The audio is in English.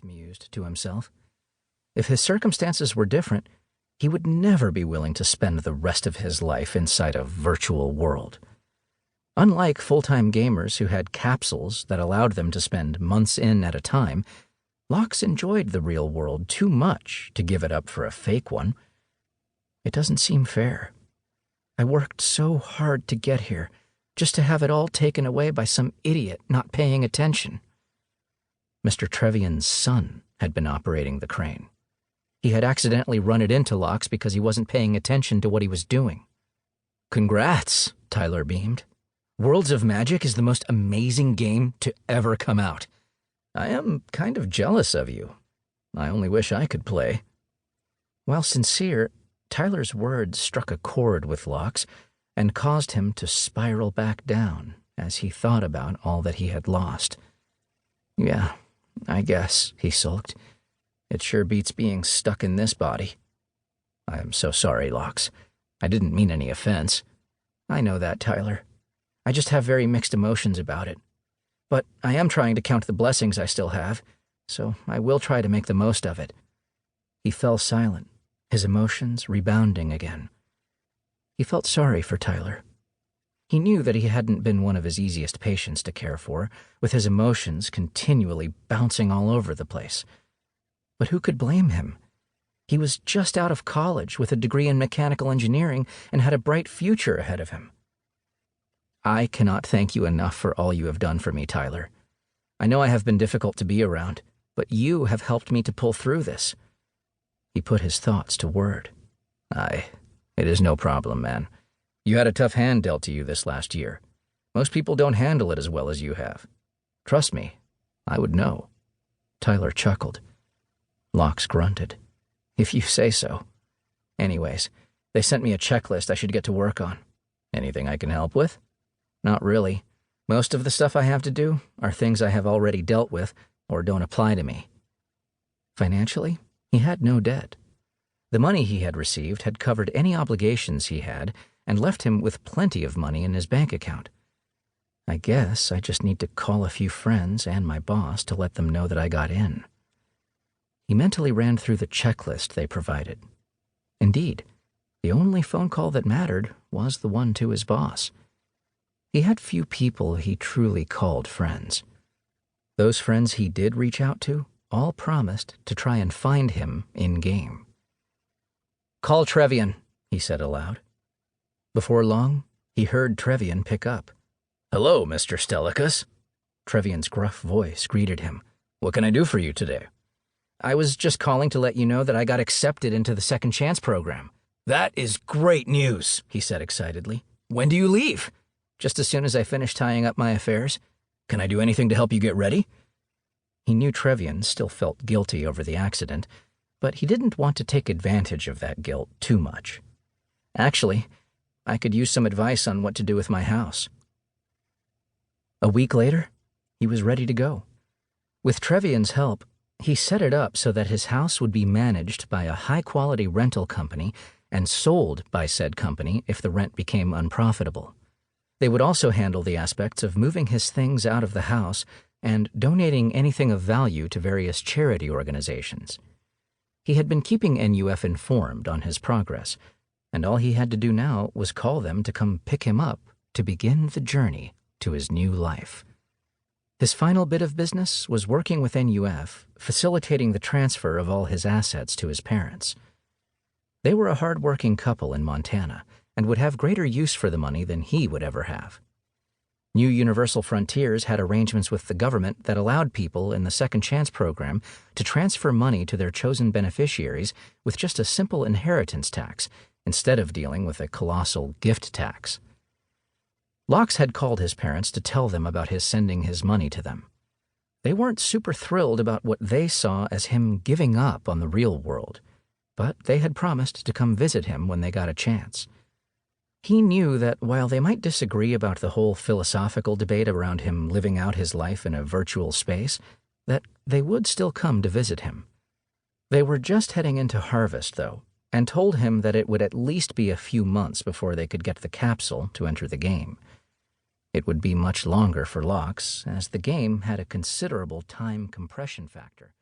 Locke mused to himself. If his circumstances were different, he would never be willing to spend the rest of his life inside a virtual world. Unlike full-time gamers who had capsules that allowed them to spend months in at a time, Locke enjoyed the real world too much to give it up for a fake one. It doesn't seem fair. I worked so hard to get here, just to have it all taken away by some idiot not paying attention. Mr. Trevian's son had been operating the crane. He had accidentally run it into Locke because he wasn't paying attention to what he was doing. "Congrats," Tyler beamed. "Worlds of Magic is the most amazing game to ever come out. I am kind of jealous of you. I only wish I could play." While sincere, Tyler's words struck a chord with Locke's and caused him to spiral back down as he thought about all that he had lost. "Yeah, I guess," he sulked. "It sure beats being stuck in this body." "I am so sorry, Locke. I didn't mean any offense." "I know that, Tyler. I just have very mixed emotions about it. But I am trying to count the blessings I still have, so I will try to make the most of it." He fell silent, his emotions rebounding again. He felt sorry for Tyler. He knew that he hadn't been one of his easiest patients to care for, with his emotions continually bouncing all over the place. But who could blame him? He was just out of college with a degree in mechanical engineering and had a bright future ahead of him. "I cannot thank you enough for all you have done for me, Tyler. I know I have been difficult to be around, but you have helped me to pull through this." He put his thoughts to word. It is no problem, man. You had a tough hand dealt to you this last year. Most people don't handle it as well as you have. Trust me, I would know." Tyler chuckled. Locke grunted. "If you say so. Anyways, they sent me a checklist I should get to work on. Anything I can help with?" "Not really. Most of the stuff I have to do are things I have already dealt with or don't apply to me." Financially, he had no debt. The money he had received had covered any obligations he had and left him with plenty of money in his bank account. "I guess I just need to call a few friends and my boss to let them know that I got in." He mentally ran through the checklist they provided. Indeed, the only phone call that mattered was the one to his boss. He had few people he truly called friends. Those friends he did reach out to all promised to try and find him in-game. "Call Trevian," he said aloud. Before long, he heard Trevian pick up. "Hello, Mr. Stellicus." Trevian's gruff voice greeted him. "What can I do for you today?" "I was just calling to let you know that I got accepted into the Second Chance program." "That is great news," he said excitedly. "When do you leave?" "Just as soon as I finish tying up my affairs." "Can I do anything to help you get ready?" He knew Trevian still felt guilty over the accident, but he didn't want to take advantage of that guilt too much. "Actually, I could use some advice on what to do with my house." A week later, he was ready to go. With Trevian's help, he set it up so that his house would be managed by a high-quality rental company and sold by said company if the rent became unprofitable. They would also handle the aspects of moving his things out of the house and donating anything of value to various charity organizations. He had been keeping NUF informed on his progress, and all he had to do now was call them to come pick him up to begin the journey to his new life. His final bit of business was working with NUF, facilitating the transfer of all his assets to his parents. They were a hard-working couple in Montana and would have greater use for the money than he would ever have. New Universal Frontiers had arrangements with the government that allowed people in the Second Chance program to transfer money to their chosen beneficiaries with just a simple inheritance tax, instead of dealing with a colossal gift tax. Locke had called his parents to tell them about his sending his money to them. They weren't super thrilled about what they saw as him giving up on the real world, but they had promised to come visit him when they got a chance. He knew that while they might disagree about the whole philosophical debate around him living out his life in a virtual space, that they would still come to visit him. They were just heading into harvest, though, and told him that it would at least be a few months before they could get the capsule to enter the game. It would be much longer for Locke, as the game had a considerable time compression factor.